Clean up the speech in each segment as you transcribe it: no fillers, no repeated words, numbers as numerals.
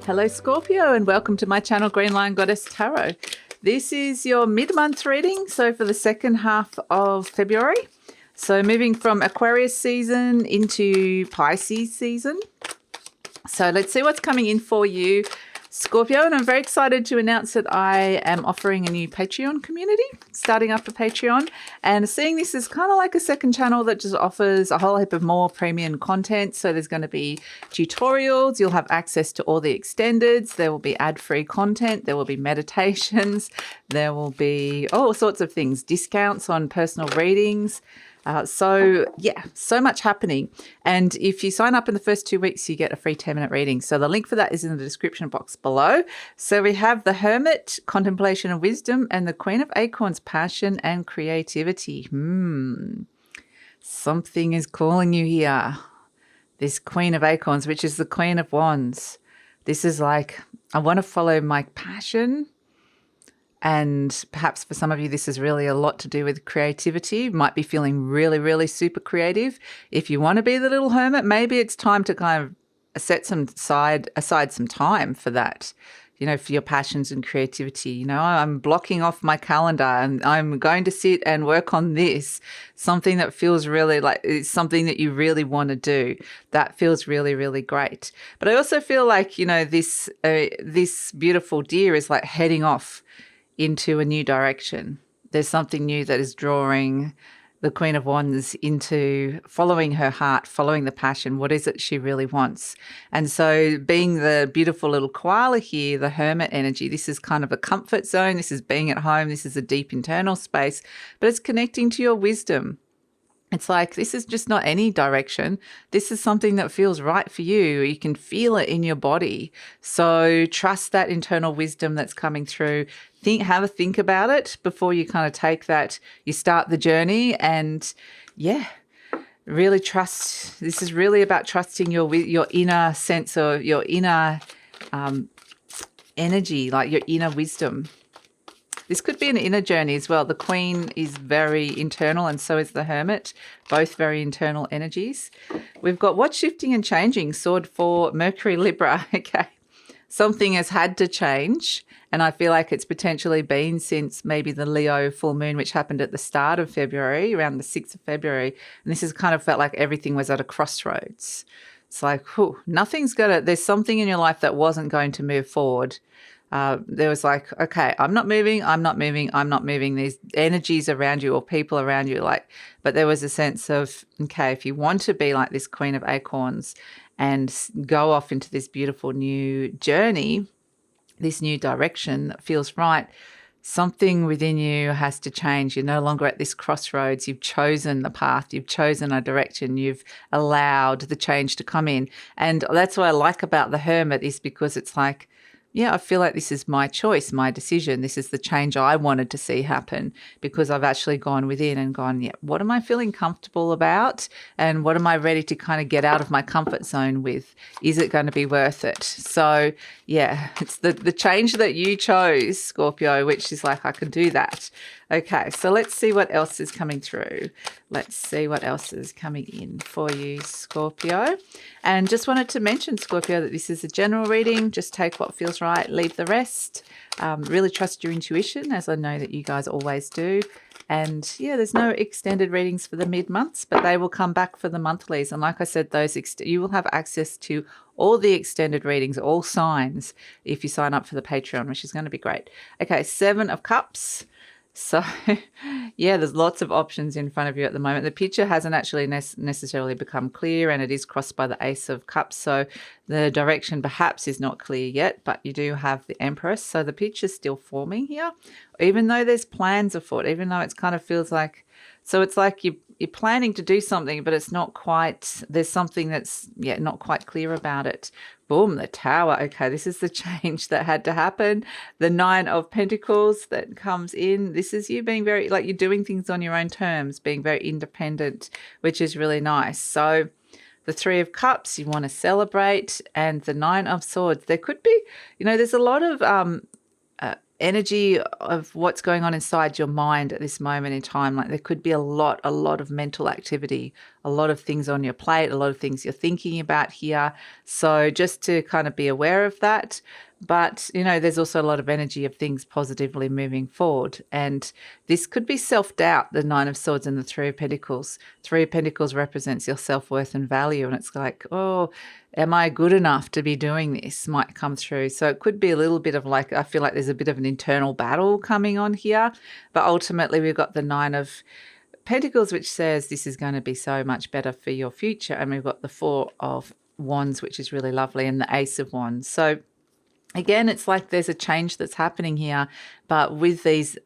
Hello Scorpio and welcome to my channel Green Lion Goddess Tarot. This is your mid-month reading, so for the second half of February. So moving from Aquarius season into Pisces season. So let's see what's coming in for you, Scorpio, and I'm very excited to announce that I am offering a new Patreon community, starting up a Patreon, and seeing this as kind of like a second channel that just offers a whole heap of more premium content. So there's going to be tutorials, you'll have access to all the extendeds, there will be ad-free content, there will be meditations, there will be all sorts of things, discounts on personal readings. So much happening. And if you sign up in the first 2 weeks, you get a free 10-minute reading. So the link for that is in the description box below. So we have the Hermit, Contemplation and Wisdom, and the Queen of Acorns, Passion and Creativity. Something is calling you here. This Queen of Acorns, which is the Queen of Wands. This is like, I want to follow my passion. And perhaps for some of you, this is really a lot to do with creativity. You might be feeling really, really super creative. If you want to be the little hermit, maybe it's time to kind of set aside some time for that, you know, for your passions and creativity. You know, I'm blocking off my calendar and I'm going to sit and work on this, something that feels really like it's something that you really want to do. That feels really, really great. But I also feel like, you know, this beautiful deer is like heading off into a new direction. There's something new that is drawing the Queen of Wands into following her heart, following the passion. What is it she really wants? And so being the beautiful little koala here, the hermit energy, this is kind of a comfort zone. This is being at home. This is a deep internal space, but it's connecting to your wisdom. It's like, this is just not any direction. This is something that feels right for you. You can feel it in your body. So trust that internal wisdom that's coming through. Have a think about it before you kind of take that, you start the journey, and really trust. This is really about trusting your inner sense of your inner energy, like your inner wisdom. This could be an inner journey as well. The Queen is very internal and so is the Hermit, both very internal energies. We've got what's shifting and changing, Sword for Mercury, Libra. Okay, something has had to change, and I feel like it's potentially been since maybe the Leo full moon, which happened at the start of February, around the 6th of February. And this has kind of felt like everything was at a crossroads. It's like, there's something in your life that wasn't going to move forward. There was like, okay, I'm not moving. These energies around you or people around you, but there was a sense of, okay, if you want to be like this Queen of Acorns and go off into this beautiful new journey, this new direction that feels right, something within you has to change. You're no longer at this crossroads. You've chosen the path. You've chosen a direction. You've allowed the change to come in. And that's what I like about the Hermit, is because it's like, I feel like this is my choice, my decision. This is the change I wanted to see happen, because I've actually gone within and gone, what am I feeling comfortable about? And what am I ready to kind of get out of my comfort zone with? Is it going to be worth it? So, it's the change that you chose, Scorpio, which is like, I can do that. Okay, so let's see what else is coming through. Let's see what else is coming in for you, Scorpio. And just wanted to mention, Scorpio, that this is a general reading. Just take what feels right, leave the rest. Really trust your intuition, as I know that you guys always do. And there's no extended readings for the mid-months, but they will come back for the monthlies. And like I said, you will have access to all the extended readings, all signs, if you sign up for the Patreon, which is going to be great. Okay, 7 of Cups. So, there's lots of options in front of you at the moment. The picture hasn't actually necessarily become clear, and it is crossed by the Ace of Cups. So the direction perhaps is not clear yet, but you do have the Empress. So the picture's still forming here, even though there's plans afoot, even though it kind of feels like, so it's like you're planning to do something, but it's not quite, there's something that's, not quite clear about it. Boom, the Tower. Okay, this is the change that had to happen. The 9 of Pentacles that comes in. This is you being very, like, you're doing things on your own terms, being very independent, which is really nice. So the 3 of Cups, you want to celebrate, and the 9 of Swords. There could be, there's a lot of energy of what's going on inside your mind at this moment in time. Like there could be a lot of mental activity, a lot of things on your plate, a lot of things you're thinking about here. So just to kind of be aware of that. But, there's also a lot of energy of things positively moving forward. And this could be self-doubt, the Nine of Swords and the Three of Pentacles. Three of Pentacles represents your self-worth and value. And it's like, oh, am I good enough to be doing this? Might come through. So it could be a little bit of like, I feel like there's a bit of an internal battle coming on here. But ultimately, we've got the Nine of Pentacles, which says this is going to be so much better for your future. And we've got the Four of Wands, which is really lovely, and the Ace of Wands. So again, it's like there's a change that's happening here, but with these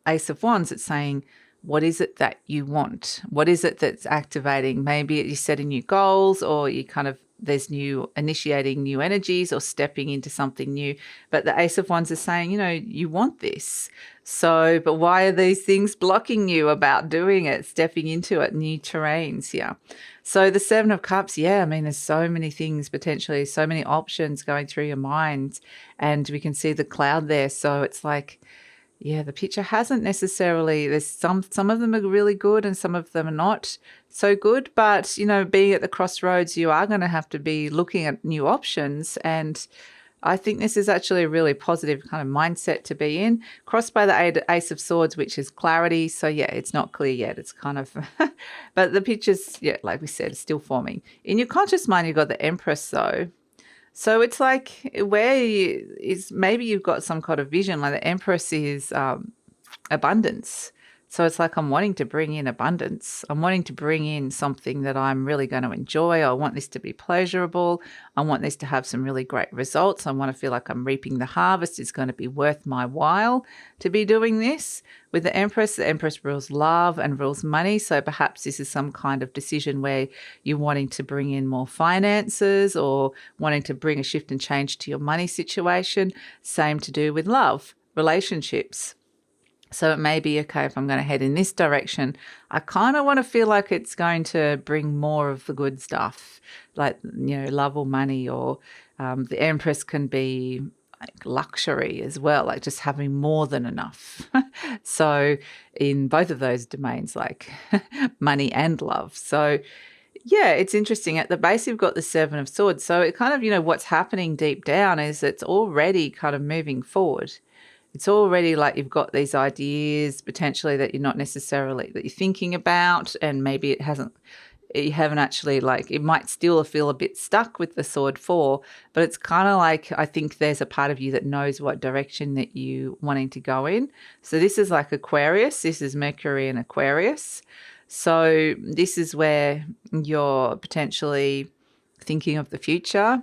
Ace of Wands, it's saying, what is it that you want? What is it that's activating? Maybe you're setting new goals, or there's initiating new energies or stepping into something new. But the Ace of Wands is saying, you want this. So, but why are these things blocking you about doing it, stepping into it, new terrains here? So the Seven of Cups, there's so many things potentially, so many options going through your mind, and we can see the cloud there. So it's like, the picture hasn't necessarily, there's some of them are really good and some of them are not so good. But, being at the crossroads, you are going to have to be looking at new options. And I think this is actually a really positive kind of mindset to be in. Crossed by the Ace of Swords, which is clarity. So, it's not clear yet. It's kind of, but the picture's, like we said, still forming. In your conscious mind, you've got the Empress, though. So it's like maybe you've got some kind of vision, like the Empress is abundance. So it's like I'm wanting to bring in abundance. I'm wanting to bring in something that I'm really going to enjoy. I want this to be pleasurable. I want this to have some really great results. I want to feel like I'm reaping the harvest. It's going to be worth my while to be doing this. With the Empress rules love and rules money. So perhaps this is some kind of decision where you're wanting to bring in more finances or wanting to bring a shift and change to your money situation. Same to do with love, relationships. So it may be, okay, if I'm going to head in this direction, I kind of want to feel like it's going to bring more of the good stuff, like, love or money, or the Empress can be like luxury as well, like just having more than enough. So in both of those domains, like money and love. So it's interesting. At the base, you've got the Seven of Swords. So it kind of, what's happening deep down is it's already kind of moving forward. It's already like you've got these ideas potentially that you're not necessarily, that you're thinking about, and maybe you haven't actually, like, it might still feel a bit stuck with the Sword 4, but it's kind of like, I think there's a part of you that knows what direction that you wanting to go in. So this is like Aquarius. This is Mercury in Aquarius. So this is where you're potentially thinking of the future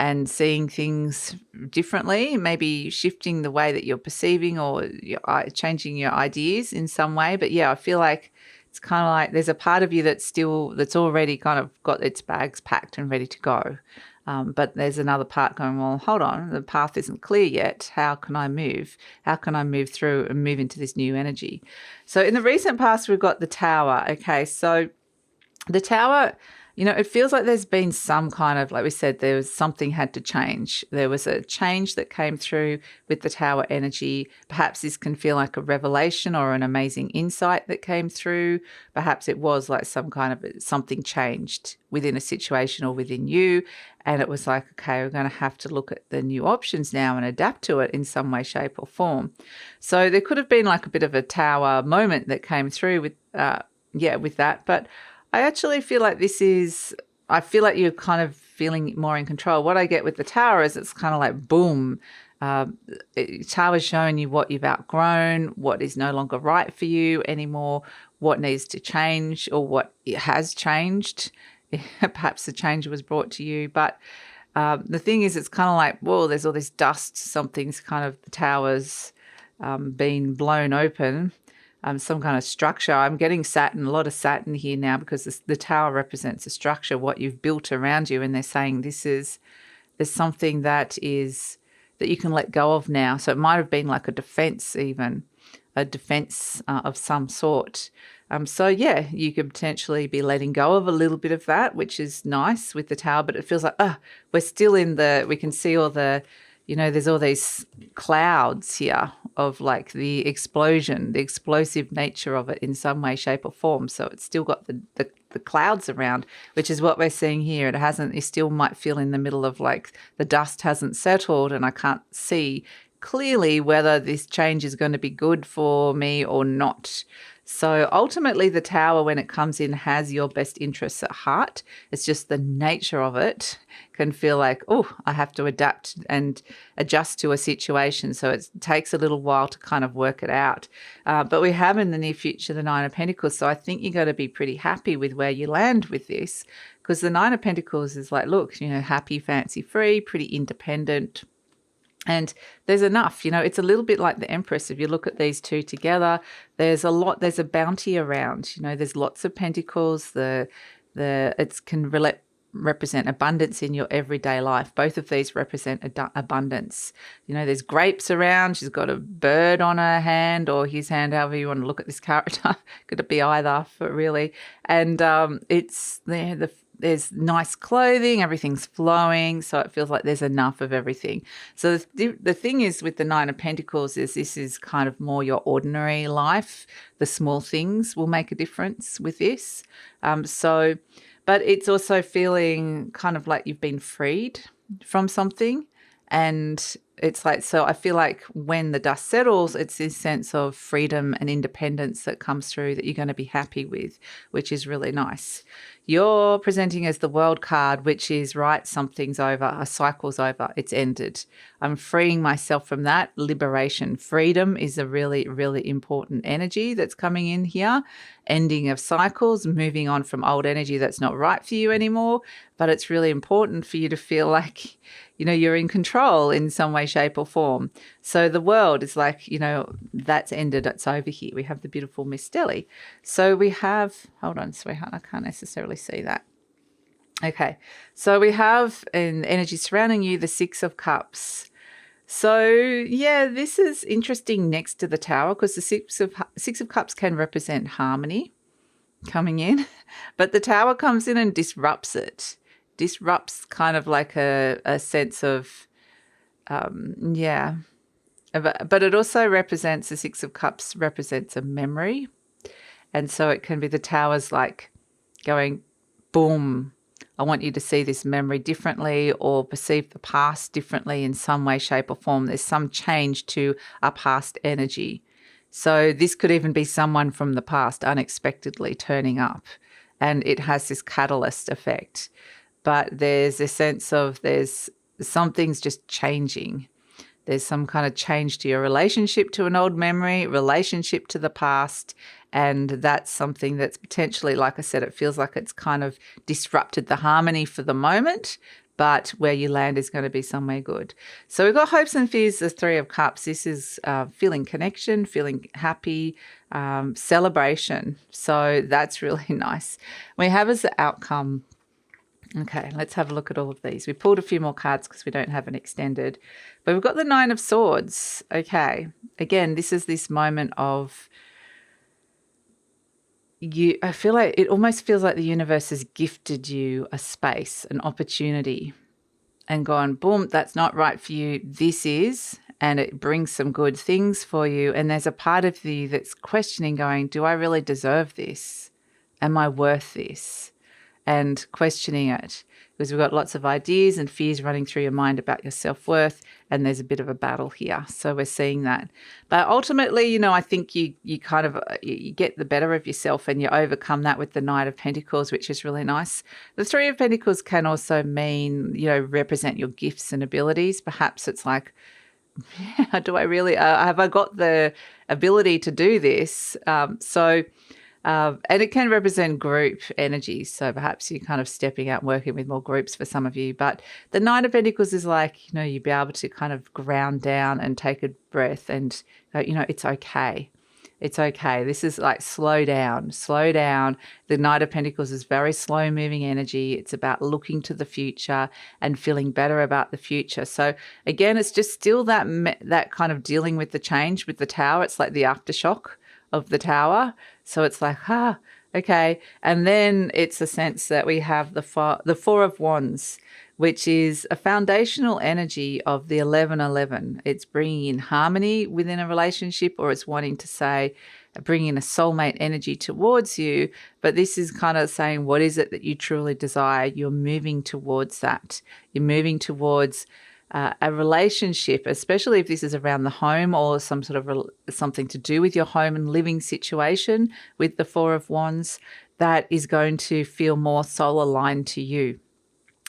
and seeing things differently, maybe shifting the way that you're perceiving or changing your ideas in some way. But I feel like it's kind of like there's a part of you that's already kind of got its bags packed and ready to go. But there's another part going, well, hold on, the path isn't clear yet. How can I move? How can I move through and move into this new energy? So in the recent past, we've got the Tower. Okay, so the Tower, it feels like there's been some kind of, like we said, something had to change. There was a change that came through with the Tower energy. Perhaps this can feel like a revelation or an amazing insight that came through. Perhaps it was like some kind of something changed within a situation or within you. And it was like, okay, we're going to have to look at the new options now and adapt to it in some way, shape or form. So there could have been like a bit of a Tower moment that came through with that. But I actually feel like I feel like you're kind of feeling more in control. What I get with the Tower is it's kind of like, boom, Tower's showing you what you've outgrown, what is no longer right for you anymore, what needs to change or what has changed. Perhaps the change was brought to you. But the thing is, it's kind of like, whoa, there's all this dust, something's kind of, the Tower's been blown open. Some kind of structure. I'm getting Saturn, a lot of Saturn here now, because the Tower represents a structure, what you've built around you, and they're saying there's something that you can let go of now. So it might have been like a defense of some sort. You could potentially be letting go of a little bit of that, which is nice with the Tower, but it feels like, we're still we can see all the, you know, there's all these clouds here of like the explosion, the explosive nature of it in some way, shape or form. So it's still got the clouds around, which is what we're seeing here. It hasn't, you still might feel in the middle of like the dust hasn't settled and I can't see clearly whether this change is going to be good for me or not. So ultimately the Tower, when it comes in, has your best interests at heart. It's just the nature of it can feel like, oh, I have to adapt and adjust to a situation. So it takes a little while to kind of work it out. But we have in the near future the Nine of Pentacles. So I think you've got to be pretty happy with where you land with this, because the Nine of Pentacles is like, look, you know, happy, fancy free, pretty independent. And there's enough, you know, it's a little bit like the Empress. If you look at these two together, there's a bounty around, you know, there's lots of pentacles. It can represent abundance in your everyday life. Both of these represent abundance. You know, there's grapes around. She's got a bird on her hand or his hand, however you want to look at this character. Could it be either, but really. And it's there, there's nice clothing, everything's flowing, so it feels like there's enough of everything. So the thing is with the Nine of Pentacles is this is kind of more your ordinary life. The small things will make a difference with this. But it's also feeling kind of like you've been freed from something. And it's like, so I feel like when the dust settles, it's this sense of freedom and independence that comes through that you're going to be happy with, which is really nice. You're presenting as the World card, which is, right, something's over, a cycle's over, it's ended. I'm freeing myself from that. Liberation. Freedom is a really, really important energy that's coming in here. Ending of cycles, moving on from old energy that's not right for you anymore. But it's really important for you to feel like, you know, you're in control in some way, shape or form. So the World is like, you know, that's ended, it's over here. We have the beautiful Miss Deli. So we have, hold on, sweetheart, I can't necessarily see that. Okay, so we have an energy surrounding you, the Six of Cups. So yeah, this is interesting next to the Tower, because the Six of Cups can represent harmony coming in, but the Tower comes in and disrupts it. Disrupts kind of like a sense of, but it also represents, the Six of Cups represents a memory. And so it can be the Tower's like going, boom, I want you to see this memory differently or perceive the past differently in some way, shape or form. There's some change to a past energy. So this could even be someone from the past unexpectedly turning up, and it has this catalyst effect. But there's a sense of there's something's just changing. There's some kind of change to your relationship to an old memory, relationship to the past, and that's something that's potentially, like I said, it feels like it's kind of disrupted the harmony for the moment, but where you land is going to be somewhere good. So we've got hopes and fears, the Three of Cups. This is feeling connection, feeling happy, celebration. So that's really nice. We have as the outcome, okay, let's have a look at all of these. We pulled a few more cards because we don't have an extended. But we've got the Nine of Swords. Okay, again, this is this moment of I feel like it almost feels like the universe has gifted you a space, an opportunity, and gone, boom, that's not right for you. This is, and it brings some good things for you. And there's a part of you that's questioning, going, do I really deserve this? Am I worth this? And questioning it, because we've got lots of ideas and fears running through your mind about your self-worth, and there's a bit of a battle here. So we're seeing that. But ultimately, you know, I think you kind of you get the better of yourself and you overcome that with the Knight of Pentacles, which is really nice. The Three of Pentacles can also mean, you know, represent your gifts and abilities. Perhaps it's like, yeah, do I really, have I got the ability to do this? And it can represent group energy. So perhaps you're kind of stepping out and working with more groups for some of you. But the Nine of Pentacles is like, you know, you'll be able to kind of ground down and take a breath and go, you know, it's okay. It's okay. This is like slow down, slow down. The Knight of Pentacles is very slow moving energy. It's about looking to the future and feeling better about the future. So again, it's just still that kind of dealing with the change with the Tower. It's like the aftershock of the Tower. So it's like, Okay. And then it's a sense that we have the Four of Wands, which is a foundational energy of the 1111. It's bringing in harmony within a relationship, or it's wanting to say, bringing a soulmate energy towards you. But this is kind of saying, what is it that you truly desire? You're moving towards that. You're moving towards a relationship, especially if this is around the home or some sort of something to do with your home and living situation with the Four of Wands, that is going to feel more soul aligned to you.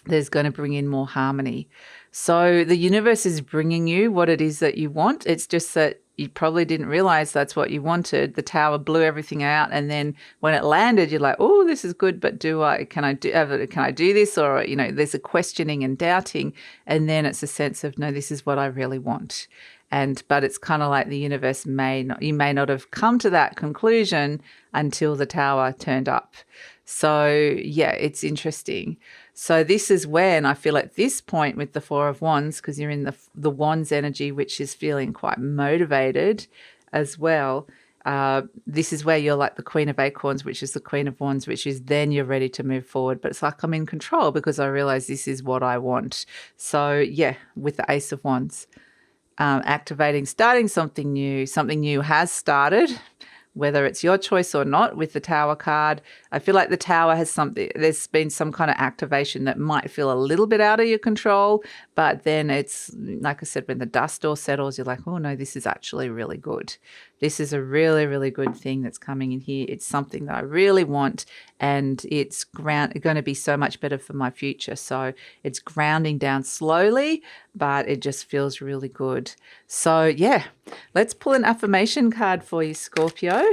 There's going to bring in more harmony. So the universe is bringing you what it is that you want. It's just that you probably didn't realize that's what you wanted. The tower blew everything out, and then when it landed, you're like, "Oh, this is good, but can I do this?" Or there's a questioning and doubting, and then it's a sense of, no, this is what I really want. But it's kind of like the universe you may not have come to that conclusion until the tower turned up. So yeah, it's interesting. So this is when I feel at this point with the Four of Wands, because you're in the Wands energy, which is feeling quite motivated as well. This is where you're like the Queen of Acorns, which is the Queen of Wands, which is then you're ready to move forward. But it's like I'm in control because I realize this is what I want. So yeah, with the Ace of Wands, activating, starting something new has started. Whether it's your choice or not, with the Tower card, I feel like the Tower has there's been some kind of activation that might feel a little bit out of your control, but then it's, like I said, when the dust all settles, you're like, oh no, this is actually really good. This is a really, really good thing that's coming in here. It's something that I really want, and it's going to be so much better for my future. So it's grounding down slowly, but it just feels really good. So yeah, let's pull an affirmation card for you, Scorpio.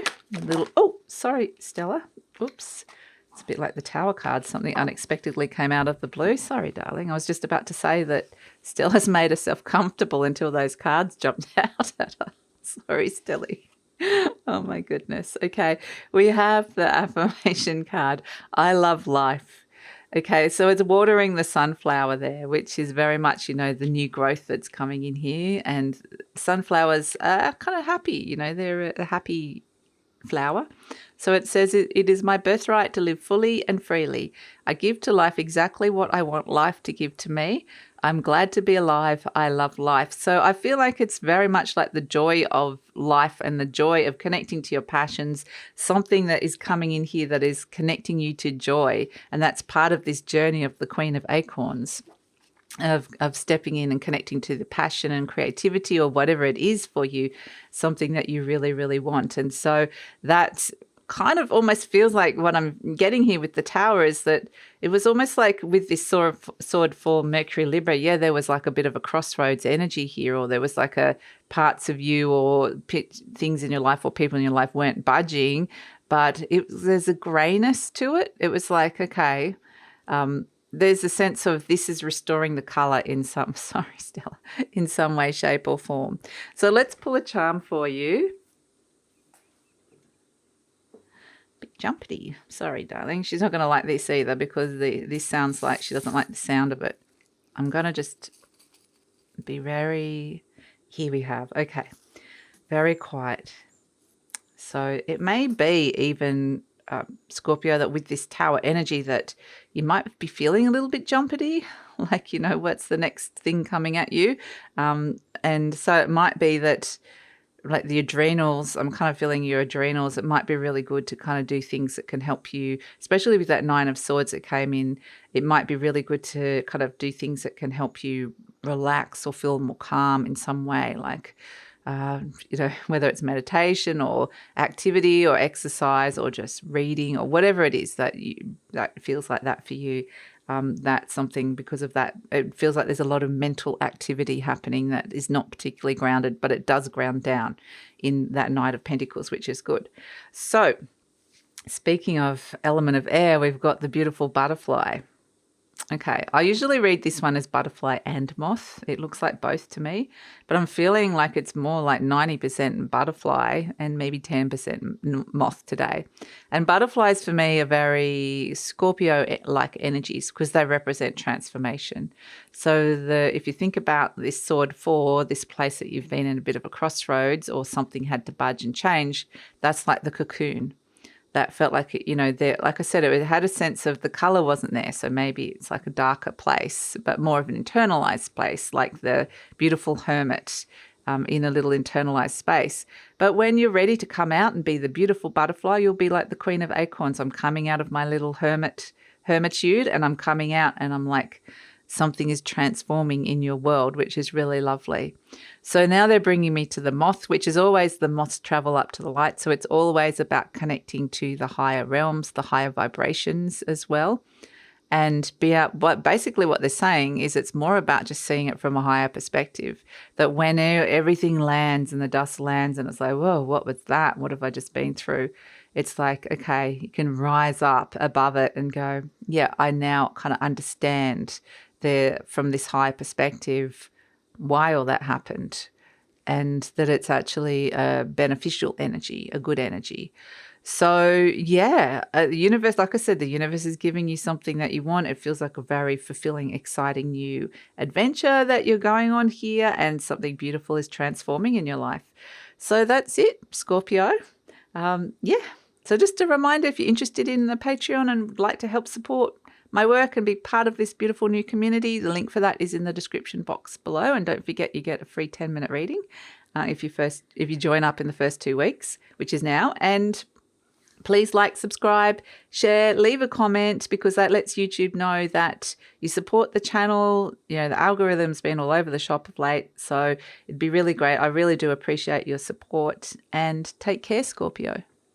Oh, sorry, Stella. Oops. It's a bit like the Tower card. Something unexpectedly came out of the blue. Sorry, darling. I was just about to say that Stella's made herself comfortable until those cards jumped out at her. Sorry, Stelly. Oh, my goodness. Okay, we have the affirmation card. I love life. Okay, so it's watering the sunflower there, which is very much, the new growth that's coming in here. And sunflowers are kind of happy, they're a happy flower. So it says, it is my birthright to live fully and freely. I give to life exactly what I want life to give to me. I'm glad to be alive. I love life. So I feel like it's very much like the joy of life and the joy of connecting to your passions, something that is coming in here that is connecting you to joy. And that's part of this journey of the Queen of Acorns, of stepping in and connecting to the passion and creativity or whatever it is for you, something that you really, really want. And so that's kind of almost feels like what I'm getting here with the Tower is that it was almost like with this sword for Mercury Libra, yeah, there was like a bit of a crossroads energy here, or there was like a parts of you or things in your life or people in your life weren't budging, but there's a grayness to it. It was like, okay, there's a sense of this is restoring the colour in some, sorry, Stella, in some way, shape or form. So let's pull a charm for you. Bit jumpy. Sorry, darling. She's not going to like this either because this sounds like she doesn't like the sound of it. I'm going to just be very, here we have, okay, very quiet. So it may be even, Scorpio, that with this Tower energy that you might be feeling a little bit jumpity, like, what's the next thing coming at you? And so it might be that, like the adrenals, I'm kind of feeling your adrenals, it might be really good to kind of do things that can help you, especially with that Nine of Swords that came in. It might be really good to kind of do things that can help you relax or feel more calm in some way, like, whether it's meditation or activity or exercise or just reading or whatever it is that feels like that for you. That's something, because of that, it feels like there's a lot of mental activity happening that is not particularly grounded, but it does ground down in that Knight of Pentacles, which is good. So speaking of element of air, we've got the beautiful butterfly. Okay, I usually read this one as butterfly and moth. It looks like both to me, but I'm feeling like it's more like 90% butterfly and maybe 10% moth today. And butterflies for me are very Scorpio-like energies because they represent transformation. So if you think about this sword for this place that you've been in a bit of a crossroads or something had to budge and change, that's like the cocoon. that felt like, there, like I said, it had a sense of the color wasn't there. So maybe it's like a darker place, but more of an internalized place, like the beautiful hermit in a little internalized space. But when you're ready to come out and be the beautiful butterfly, you'll be like the Queen of Acorns. I'm coming out of my little hermitude, and I'm coming out, and I'm like, something is transforming in your world, which is really lovely. So now they're bringing me to the moth, which is always the moths travel up to the light. So it's always about connecting to the higher realms, the higher vibrations as well. And but basically what they're saying is it's more about just seeing it from a higher perspective, that when everything lands and the dust lands and it's like, whoa, what was that? What have I just been through? It's like, okay, you can rise up above it and go, yeah, I now kind of understand from this high perspective why all that happened, and that it's actually a beneficial energy, a good energy. So yeah, the universe, like I said, the universe is giving you something that you want. It feels like a very fulfilling, exciting new adventure that you're going on here, and something beautiful is transforming in your life. So that's it, Scorpio. Yeah. So just a reminder, if you're interested in the Patreon and would like to help support my work and be part of this beautiful new community, the link for that is in the description box below. And don't forget, you get a free 10-minute reading if you join up in the first 2 weeks, which is now. And please like, subscribe, share, leave a comment, because that lets YouTube know that you support the channel. The algorithm's been all over the shop of late, so it'd be really great. I really do appreciate your support, and take care, Scorpio.